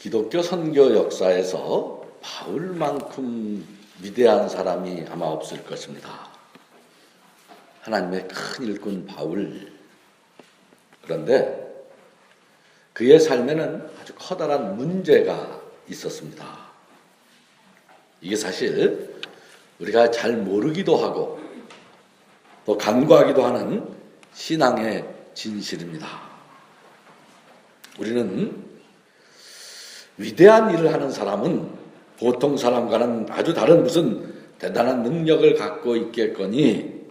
기독교 선교 역사에서 바울만큼 위대한 사람이 아마 없을 것입니다. 하나님의 큰 일꾼 바울. 그런데 그의 삶에는 아주 커다란 문제가 있었습니다. 이게 사실 우리가 잘 모르기도 하고 또 간과하기도 하는 신앙의 진실입니다. 우리는 위대한 일을 하는 사람은 보통 사람과는 아주 다른 무슨 대단한 능력을 갖고 있겠거니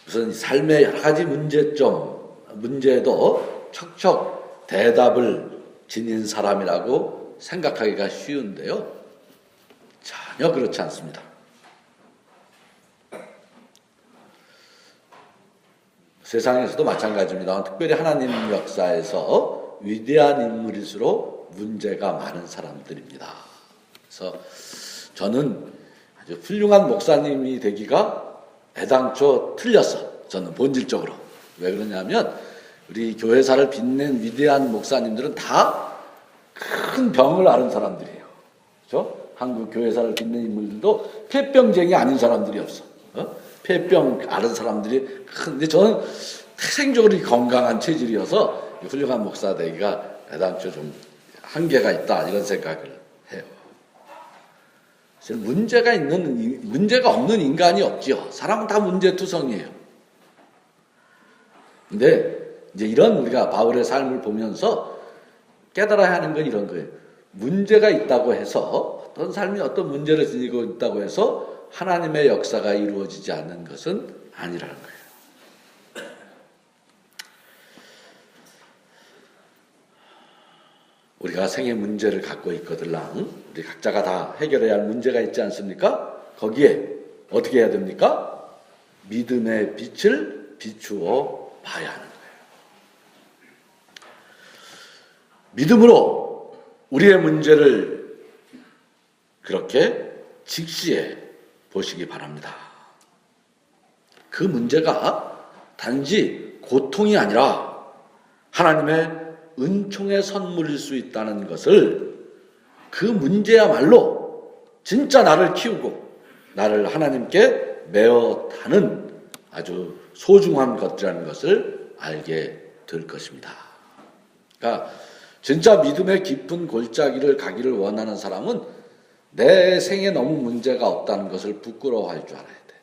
무슨 삶의 여러 가지 문제에도 척척 대답을 지닌 사람이라고 생각하기가 쉬운데요. 전혀 그렇지 않습니다. 세상에서도 마찬가지입니다. 특별히 하나님 역사에서 위대한 인물일수록 문제가 많은 사람들입니다. 그래서 저는 아주 훌륭한 목사님이 되기가 애당초 틀렸어. 저는 본질적으로. 왜 그러냐면 우리 교회사를 빛낸 위대한 목사님들은 다 큰 병을 앓은 사람들이에요. 그렇죠? 한국 교회사를 빛낸 인물들도 폐병쟁이 아닌 사람들이 없어. 폐병 앓은 사람들이 근데 저는 태생적으로 건강한 체질이어서 훌륭한 목사 되기가 애당초 좀 한계가 있다 이런 생각을 해요. 문제가 없는 인간이 없지요. 사람은 다 문제투성이에요. 근데 이제 이런 우리가 바울의 삶을 보면서 깨달아야 하는 건 이런 거예요. 문제가 있다고 해서 어떤 삶이 어떤 문제를 지니고 있다고 해서 하나님의 역사가 이루어지지 않는 것은 아니라는 거예요. 우리가 생의 문제를 갖고 있거들랑 우리 각자가 다 해결해야 할 문제가 있지 않습니까? 거기에 어떻게 해야 됩니까? 믿음의 빛을 비추어 봐야 하는 거예요. 믿음으로 우리의 문제를 그렇게 직시해 보시기 바랍니다. 그 문제가 단지 고통이 아니라 하나님의 은총의 선물일 수 있다는 것을 그 문제야말로 진짜 나를 키우고 나를 하나님께 메어 타는 아주 소중한 것이라는 것을 알게 될 것입니다. 그러니까 진짜 믿음의 깊은 골짜기를 가기를 원하는 사람은 내 생에 너무 문제가 없다는 것을 부끄러워할 줄 알아야 돼.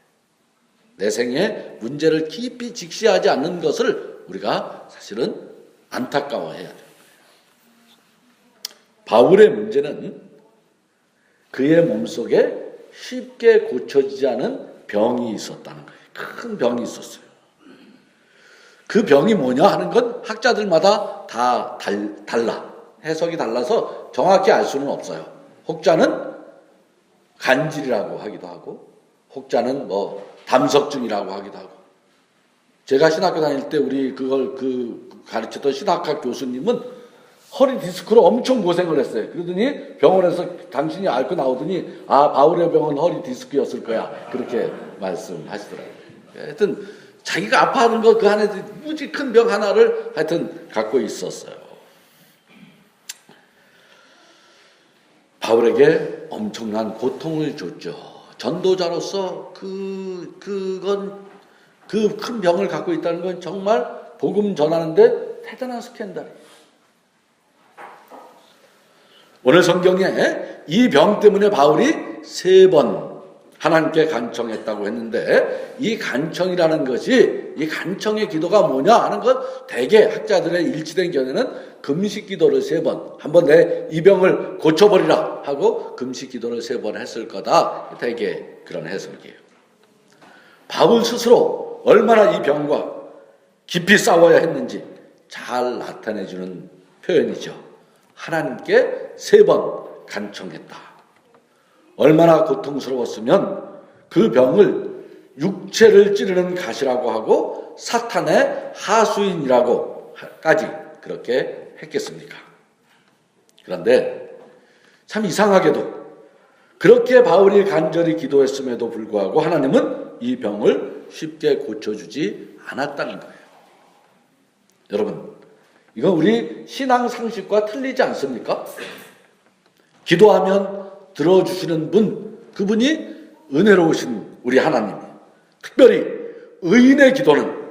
내 생에 문제를 깊이 직시하지 않는 것을 우리가 사실은 안타까워해야 돼요. 바울의 문제는 그의 몸속에 쉽게 고쳐지지 않은 병이 있었다는 거예요. 큰 병이 있었어요. 그 병이 뭐냐 하는 건 학자들마다 다 달라. 해석이 달라서 정확히 알 수는 없어요. 혹자는 간질이라고 하기도 하고 혹자는 담석증이라고 하기도 하고 제가 신학교 다닐 때 우리 그걸 가르쳤던 신학학 교수님은 허리 디스크로 엄청 고생을 했어요. 그러더니 병원에서 당신이 앓고 나오더니 바울의 병은 허리 디스크였을 거야. 그렇게 말씀하시더라고요. 하여튼 자기가 아파하는 거 그 안에 무지 큰 병 하나를 하여튼 갖고 있었어요. 바울에게 엄청난 고통을 줬죠. 전도자로서 그 큰 병을 갖고 있다는 건 정말 복음 전하는데 대단한 스캔들이에요. 오늘 성경에 이 병 때문에 바울이 3번 하나님께 간청했다고 했는데 이 간청이라는 것이 이 간청의 기도가 뭐냐 하는 것 대개 학자들의 일치된 견해는 금식 기도를 3번 한번 내 이 병을 고쳐버리라 하고 금식 기도를 3번 했을 거다. 대개 그런 해석이에요. 바울 스스로 얼마나 이 병과 깊이 싸워야 했는지 잘 나타내주는 표현이죠. 하나님께 3번 간청했다. 얼마나 고통스러웠으면 그 병을 육체를 찌르는 가시라고 하고 사탄의 하수인이라고까지 그렇게 했겠습니까? 그런데 참 이상하게도 그렇게 바울이 간절히 기도했음에도 불구하고 하나님은 이 병을 쉽게 고쳐주지 않았다는 거예요. 여러분, 이건 우리 신앙 상식과 틀리지 않습니까? 기도하면 들어주시는 분, 그분이 은혜로우신 우리 하나님. 특별히 의인의 기도는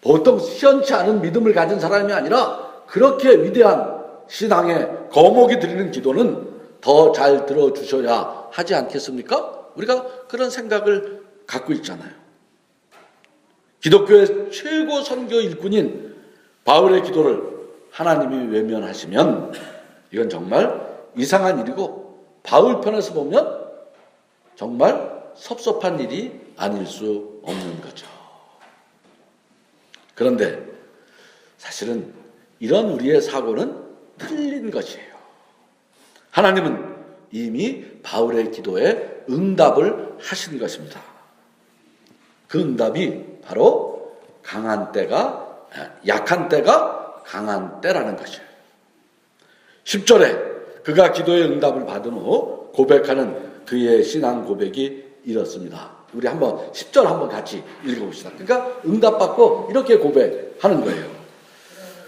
보통 시원치 않은 믿음을 가진 사람이 아니라 그렇게 위대한 신앙의 거목이 드리는 기도는 더 잘 들어주셔야 하지 않겠습니까? 우리가 그런 생각을 갖고 있잖아요. 기독교의 최고 선교 일꾼인 바울의 기도를 하나님이 외면하시면 이건 정말 이상한 일이고, 바울 편에서 보면 정말 섭섭한 일이 아닐 수 없는 거죠. 그런데 사실은 이런 우리의 사고는 틀린 것이에요. 하나님은 이미 바울의 기도에 응답을 하신 것입니다. 그 응답이 바로 약한 때가 강한 때라는 것이에요. 10절에 그가 기도의 응답을 받은 후 고백하는 그의 신앙 고백이 이렇습니다. 우리 한번 10절 한번 같이 읽어봅시다. 그러니까 응답받고 이렇게 고백하는 거예요.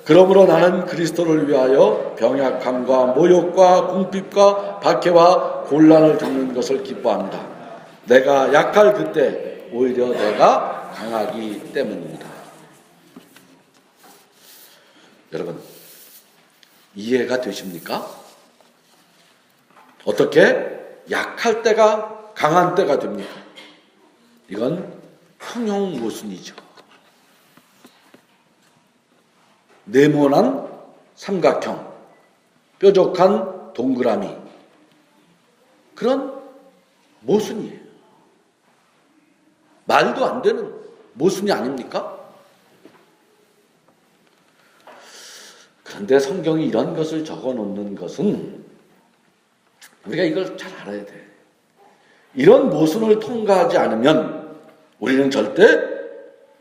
그러므로 나는 그리스도를 위하여 병약함과 모욕과 궁핍과 박해와 곤란을 겪는 것을 기뻐합니다. 내가 약할 그때 오히려 내가 강하기 때문입니다. 여러분, 이해가 되십니까? 어떻게 약할 때가 강한 때가 됩니까? 이건 평형 모순이죠. 네모난 삼각형, 뾰족한 동그라미, 그런 모순이에요. 말도 안 되는 모순이 아닙니까? 그런데 성경이 이런 것을 적어 놓는 것은 우리가 이걸 잘 알아야 돼. 이런 모순을 통과하지 않으면 우리는 절대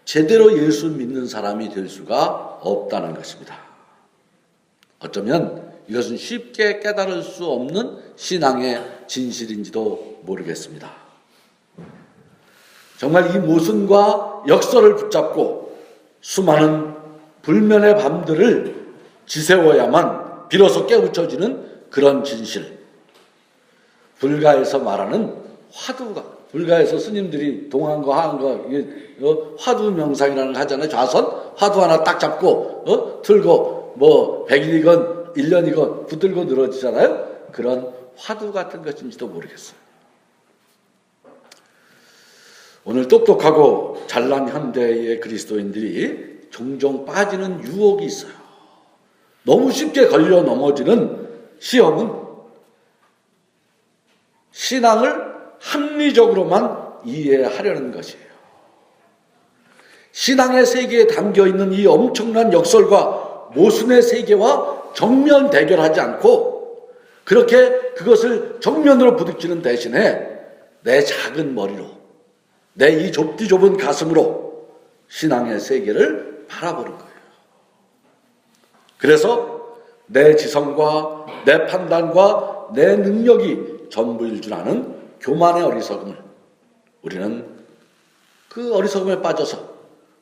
제대로 예수 믿는 사람이 될 수가 없다는 것입니다. 어쩌면 이것은 쉽게 깨달을 수 없는 신앙의 진실인지도 모르겠습니다. 정말 이 모순과 역설을 붙잡고 수많은 불면의 밤들을 지새워야만 비로소 깨우쳐지는 그런 진실. 불가에서 말하는 화두가, 불가에서 스님들이 동한 거 하는 거, 이게 화두 명상이라는 거 하잖아요. 좌선 화두 하나 딱 잡고 틀고 100일이건 1년이건 붙들고 늘어지잖아요. 그런 화두 같은 것인지도 모르겠어요. 오늘 똑똑하고 잘난 현대의 그리스도인들이 종종 빠지는 유혹이 있어요. 너무 쉽게 걸려 넘어지는 시험은 신앙을 합리적으로만 이해하려는 것이에요. 신앙의 세계에 담겨있는 이 엄청난 역설과 모순의 세계와 정면 대결하지 않고 그렇게 그것을 정면으로 부딪히는 대신에 내 작은 머리로, 내 이 좁디 좁은 가슴으로 신앙의 세계를 바라보는 거예요. 그래서 내 지성과 내 판단과 내 능력이 전부일 줄 아는 교만의 어리석음을, 우리는 그 어리석음에 빠져서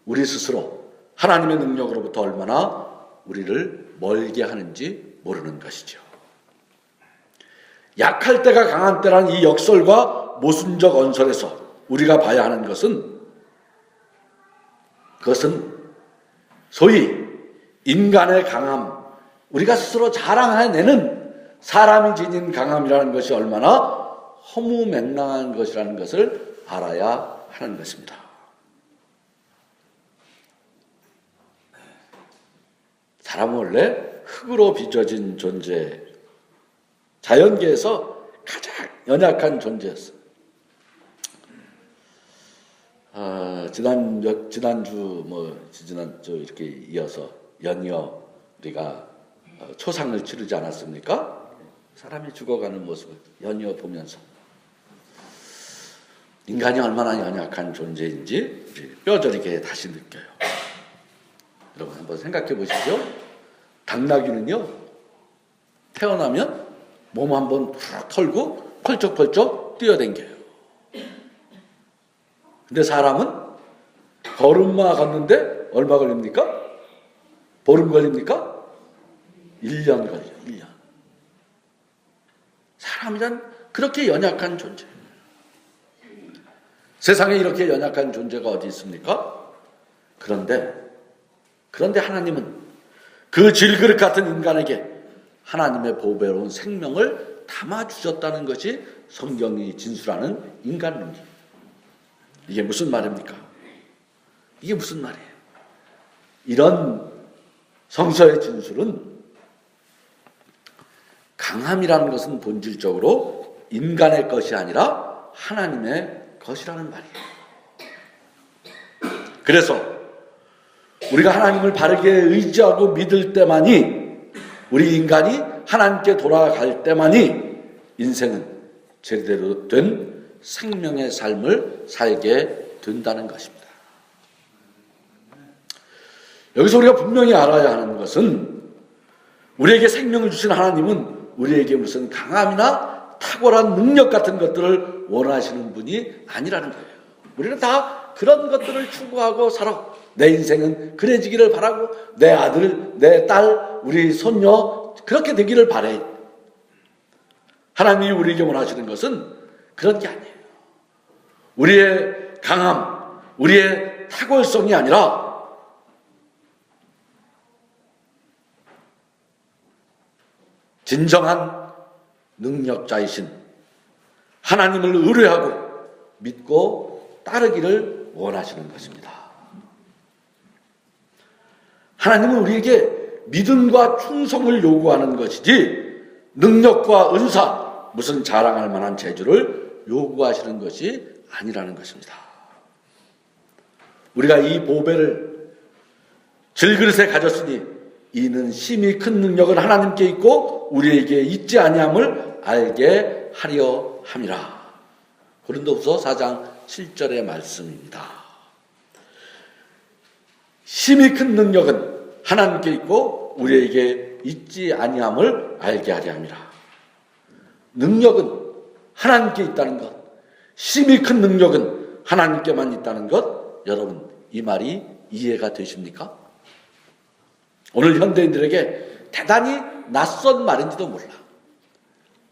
우리 스스로 하나님의 능력으로부터 얼마나 우리를 멀게 하는지 모르는 것이죠. 약할 때가 강한 때라는 이 역설과 모순적 언설에서 우리가 봐야 하는 것은, 그것은 소위 인간의 강함, 우리가 스스로 자랑해내는 사람이 지닌 강함이라는 것이 얼마나 허무맹랑한 것이라는 것을 알아야 하는 것입니다. 사람은 원래 흙으로 빚어진 존재, 자연계에서 가장 연약한 존재였어요. 지난주 이렇게 이어서 연이어 우리가 초상을 치르지 않았습니까? 사람이 죽어가는 모습을 연이어 보면서 인간이 얼마나 연약한 존재인지 뼈저리게 다시 느껴요. 여러분 한번 생각해 보시죠. 당나귀는요, 태어나면 몸 한번 푹 털고 펄쩍펄쩍 뛰어댕겨요. 근데 사람은 걸음마 걷는데 얼마 걸립니까? 보름 걸립니까? 1년 걸려요. 1년. 사람이란 그렇게 연약한 존재. 세상에 이렇게 연약한 존재가 어디 있습니까? 그런데 하나님은 그 질그릇 같은 인간에게 하나님의 보배로운 생명을 담아주셨다는 것이 성경이 진술하는 인간론이에요. 이게 무슨 말입니까? 이게 무슨 말이에요? 이런 성서의 진술은 강함이라는 것은 본질적으로 인간의 것이 아니라 하나님의 것이라는 말이에요. 그래서 우리가 하나님을 바르게 의지하고 믿을 때만이, 우리 인간이 하나님께 돌아갈 때만이 인생은 제대로 된 생명의 삶을 살게 된다는 것입니다. 여기서 우리가 분명히 알아야 하는 것은, 우리에게 생명을 주신 하나님은 우리에게 무슨 강함이나 탁월한 능력 같은 것들을 원하시는 분이 아니라는 거예요. 우리는 다 그런 것들을 추구하고 살아. 내 인생은 그래지기를 바라고, 내 아들, 내 딸, 우리 손녀 그렇게 되기를 바래. 하나님이 우리에게 원하시는 것은 그런 게 아니에요. 우리의 강함, 우리의 탁월성이 아니라 진정한 능력자이신 하나님을 의뢰하고 믿고 따르기를 원하시는 것입니다. 하나님은 우리에게 믿음과 충성을 요구하는 것이지 능력과 은사, 무슨 자랑할 만한 재주를 요구하시는 것이 아니라는 것입니다. 우리가 이 보배를 질그릇에 가졌으니 이는 심히 큰 능력은 하나님께 있고 우리에게 있지 아니함을 알게 하려 함이라. 고린도후서 4장 7절의 말씀입니다. 심히 큰 능력은 하나님께 있고 우리에게 있지 아니함을 알게 하려 함이라. 능력은 하나님께 있다는 것, 심히 큰 능력은 하나님께만 있다는 것, 여러분 이 말이 이해가 되십니까? 오늘 현대인들에게 대단히 낯선 말인지도 몰라.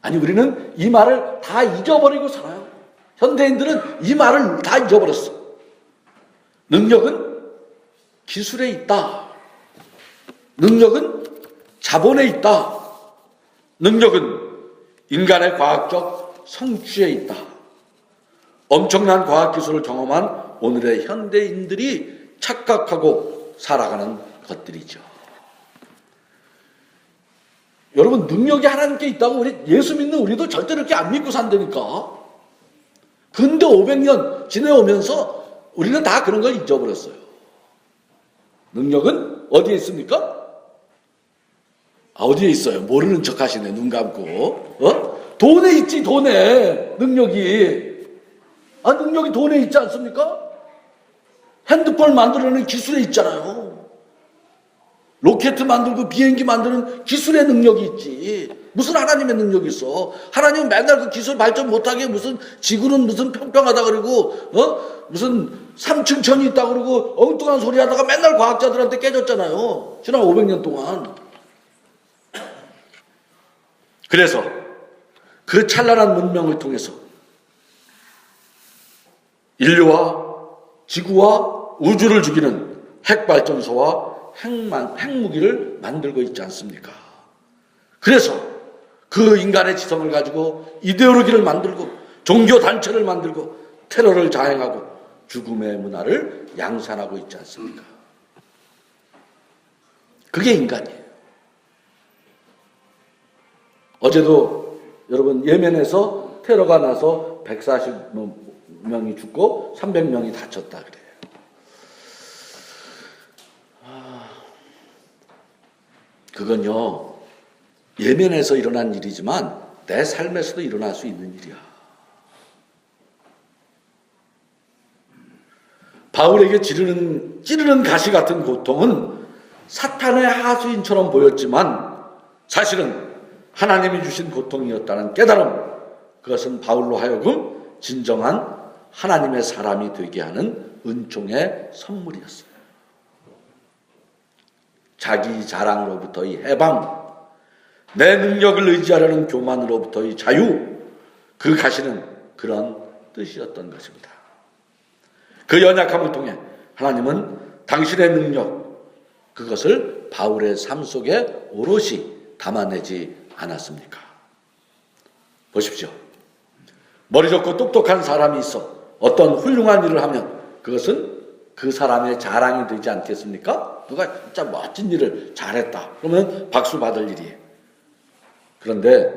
아니, 우리는 이 말을 다 잊어버리고 살아요. 현대인들은 이 말을 다 잊어버렸어. 능력은 기술에 있다. 능력은 자본에 있다. 능력은 인간의 과학적 성취에 있다. 엄청난 과학기술을 경험한 오늘의 현대인들이 착각하고 살아가는 것들이죠. 여러분, 능력이 하나님께 있다고 우리 예수 믿는 우리도 절대 이렇게 안 믿고 산다니까. 근대 500년 지내오면서 우리는 다 그런 걸 잊어버렸어요. 능력은 어디에 있습니까? 어디에 있어요? 모르는 척 하시네, 눈 감고. 돈에 있지, 돈에. 능력이. 능력이 돈에 있지 않습니까? 핸드폰 만들어내는 기술에 있잖아요. 로켓 만들고 비행기 만드는 기술의 능력이 있지. 무슨 하나님의 능력이 있어. 하나님은 맨날 그 기술 발전 못하게 무슨 지구는 무슨 평평하다 그러고 무슨 3층 천이 있다 그러고 엉뚱한 소리 하다가 맨날 과학자들한테 깨졌잖아요. 지난 500년 동안. 그래서 그 찬란한 문명을 통해서 인류와 지구와 우주를 죽이는 핵발전소와 핵무기를 만들고 있지 않습니까? 그래서 그 인간의 지성을 가지고 이데올로기를 만들고 종교단체를 만들고 테러를 자행하고 죽음의 문화를 양산하고 있지 않습니까? 그게 인간이에요. 어제도 여러분 예멘에서 테러가 나서 140명이 죽고 300명이 다쳤다 그래요. 그건요, 예멘에서 일어난 일이지만 내 삶에서도 일어날 수 있는 일이야. 바울에게 찌르는 가시 같은 고통은 사탄의 하수인처럼 보였지만 사실은 하나님이 주신 고통이었다는 깨달음, 그것은 바울로 하여금 진정한 하나님의 사람이 되게 하는 은총의 선물이었어요. 자기 자랑으로부터의 해방, 내 능력을 의지하려는 교만으로부터의 자유, 그 가시는 그런 뜻이었던 것입니다. 그 연약함을 통해 하나님은 당신의 능력, 그것을 바울의 삶 속에 오롯이 담아내지 않았습니까? 보십시오. 머리 좋고 똑똑한 사람이 있어 어떤 훌륭한 일을 하면 그것은 그 사람의 자랑이 되지 않겠습니까? 누가 진짜 멋진 일을 잘했다 그러면 박수 받을 일이에요. 그런데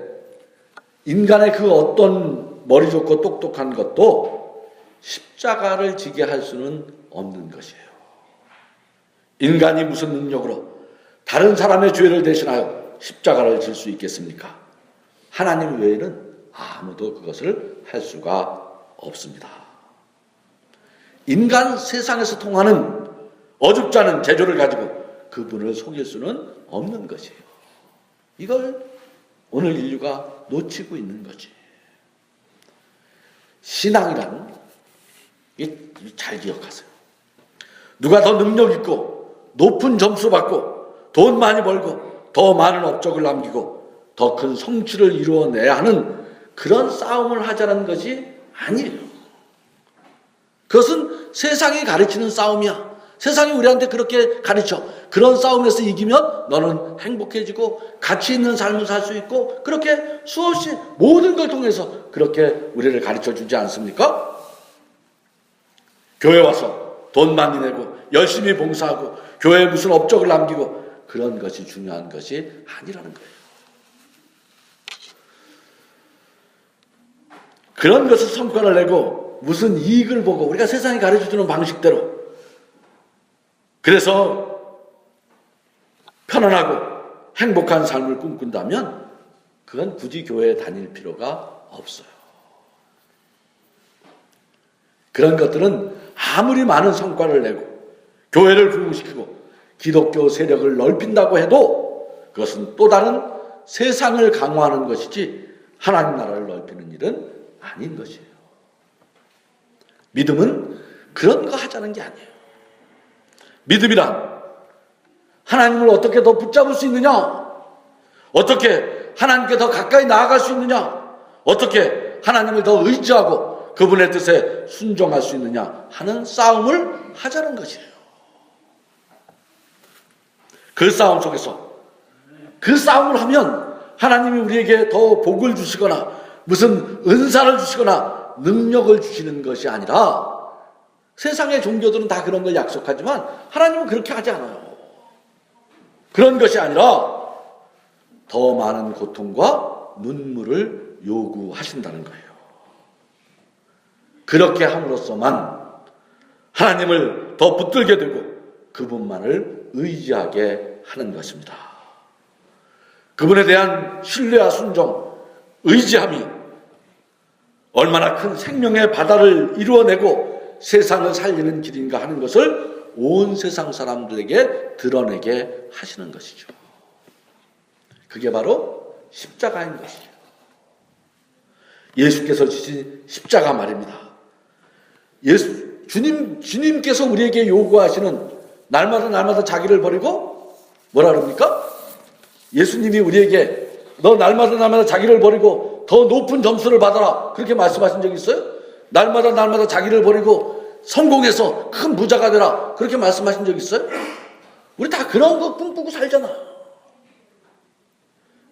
인간의 그 어떤 머리 좋고 똑똑한 것도 십자가를 지게 할 수는 없는 것이에요. 인간이 무슨 능력으로 다른 사람의 죄를 대신하여 십자가를 질 수 있겠습니까? 하나님 외에는 아무도 그것을 할 수가 없습니다. 인간 세상에서 통하는 어줍지 않은 재주를 가지고 그분을 속일 수는 없는 것이에요. 이걸 오늘 인류가 놓치고 있는 거지. 신앙이란 잘 기억하세요. 누가 더 능력 있고 높은 점수 받고 돈 많이 벌고 더 많은 업적을 남기고 더 큰 성취를 이루어내야 하는 그런 싸움을 하자는 것이 아니에요. 그것은 세상이 가르치는 싸움이야. 세상이 우리한테 그렇게 가르쳐. 그런 싸움에서 이기면 너는 행복해지고 가치 있는 삶을 살 수 있고, 그렇게 수없이 모든 걸 통해서 그렇게 우리를 가르쳐 주지 않습니까? 교회 와서 돈 많이 내고 열심히 봉사하고 교회에 무슨 업적을 남기고 그런 것이 중요한 것이 아니라는 거예요. 그런 것을 성과를 내고 무슨 이익을 보고 우리가 세상이 가르쳐주는 방식대로 그래서 편안하고 행복한 삶을 꿈꾼다면 그건 굳이 교회에 다닐 필요가 없어요. 그런 것들은 아무리 많은 성과를 내고 교회를 부흥시키고 기독교 세력을 넓힌다고 해도 그것은 또 다른 세상을 강화하는 것이지 하나님 나라를 넓히는 일은 아닌 것이에요. 믿음은 그런 거 하자는 게 아니에요. 믿음이란 하나님을 어떻게 더 붙잡을 수 있느냐, 어떻게 하나님께 더 가까이 나아갈 수 있느냐, 어떻게 하나님을 더 의지하고 그분의 뜻에 순종할 수 있느냐 하는 싸움을 하자는 것이에요. 그 싸움 속에서 그 싸움을 하면 하나님이 우리에게 더 복을 주시거나 무슨 은사를 주시거나 능력을 주시는 것이 아니라, 세상의 종교들은 다 그런 걸 약속하지만 하나님은 그렇게 하지 않아요. 그런 것이 아니라 더 많은 고통과 눈물을 요구하신다는 거예요. 그렇게 함으로써만 하나님을 더 붙들게 되고 그분만을 의지하게 하는 것입니다. 그분에 대한 신뢰와 순종, 의지함이 얼마나 큰 생명의 바다를 이루어내고 세상을 살리는 길인가 하는 것을 온 세상 사람들에게 드러내게 하시는 것이죠. 그게 바로 십자가인 것이에요. 예수께서 지신 십자가 말입니다. 주님께서 우리에게 요구하시는 날마다 자기를 버리고 뭐라 그럽니까? 예수님이 우리에게 너 날마다 자기를 버리고 더 높은 점수를 받아라, 그렇게 말씀하신 적 있어요? 날마다 자기를 버리고 성공해서 큰 부자가 되라, 그렇게 말씀하신 적 있어요? 우리 다 그런 거 꿈꾸고 살잖아.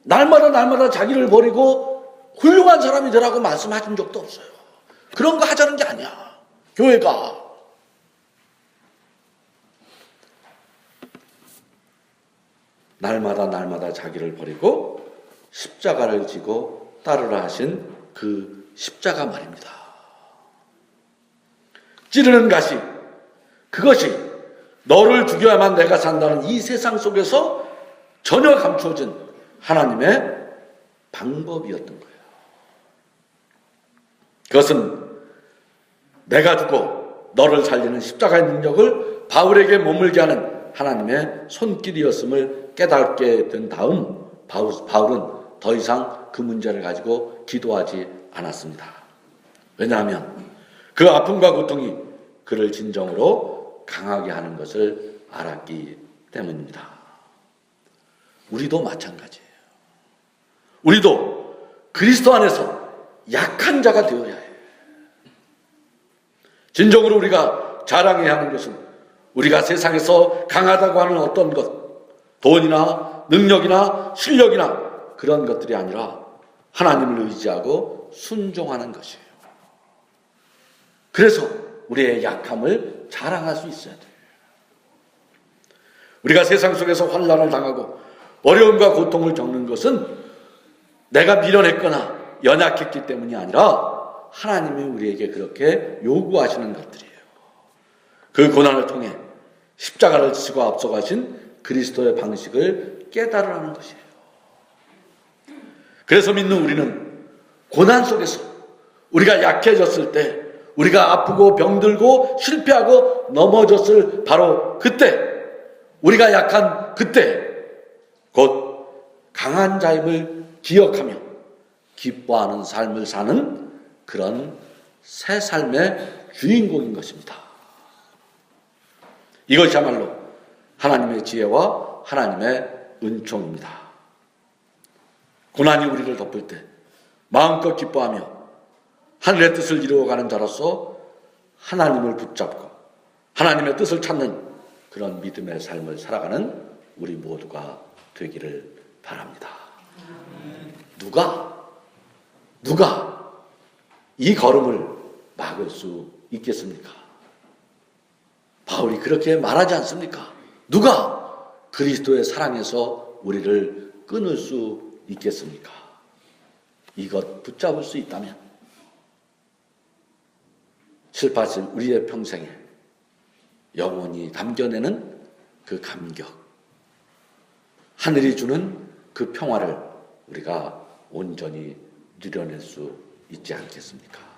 날마다 자기를 버리고 훌륭한 사람이 되라고 말씀하신 적도 없어요. 그런 거 하자는 게 아니야, 교회가. 날마다 자기를 버리고 십자가를 지고 따르라 하신 그 십자가 말입니다. 찌르는 가시, 그것이 너를 죽여야만 내가 산다는 이 세상 속에서 전혀 감추어진 하나님의 방법이었던 거예요. 그것은 내가 죽고 너를 살리는 십자가의 능력을 바울에게 머물게 하는 하나님의 손길이었음을 깨닫게 된 다음 바울은 더 이상 그 문제를 가지고 기도하지 않았습니다. 왜냐하면 그 아픔과 고통이 그를 진정으로 강하게 하는 것을 알았기 때문입니다. 우리도 마찬가지예요. 우리도 그리스도 안에서 약한 자가 되어야 해요. 진정으로 우리가 자랑해야 하는 것은 우리가 세상에서 강하다고 하는 어떤 것, 돈이나 능력이나 실력이나 그런 것들이 아니라 하나님을 의지하고 순종하는 것이에요. 그래서 우리의 약함을 자랑할 수 있어야 돼요. 우리가 세상 속에서 환난을 당하고 어려움과 고통을 겪는 것은 내가 미련했거나 연약했기 때문이 아니라 하나님이 우리에게 그렇게 요구하시는 것들이에요. 그 고난을 통해 십자가를 지시고 앞서가신 그리스도의 방식을 깨달으라는 것이에요. 그래서 믿는 우리는 고난 속에서 우리가 약해졌을 때, 우리가 아프고 병들고 실패하고 넘어졌을 바로 그때, 우리가 약한 그때 곧 강한 자임을 기억하며 기뻐하는 삶을 사는 그런 새 삶의 주인공인 것입니다. 이것이야말로 하나님의 지혜와 하나님의 은총입니다. 고난이 우리를 덮을 때 마음껏 기뻐하며 하늘의 뜻을 이루어가는 자로서 하나님을 붙잡고 하나님의 뜻을 찾는 그런 믿음의 삶을 살아가는 우리 모두가 되기를 바랍니다. 누가 이 걸음을 막을 수 있겠습니까? 바울이 그렇게 말하지 않습니까? 누가 그리스도의 사랑에서 우리를 끊을 수 있겠습니까? 이것 붙잡을 수 있다면 슬퍼질 우리의 평생에 영원히 담겨내는 그 감격, 하늘이 주는 그 평화를 우리가 온전히 누려낼 수 있지 않겠습니까?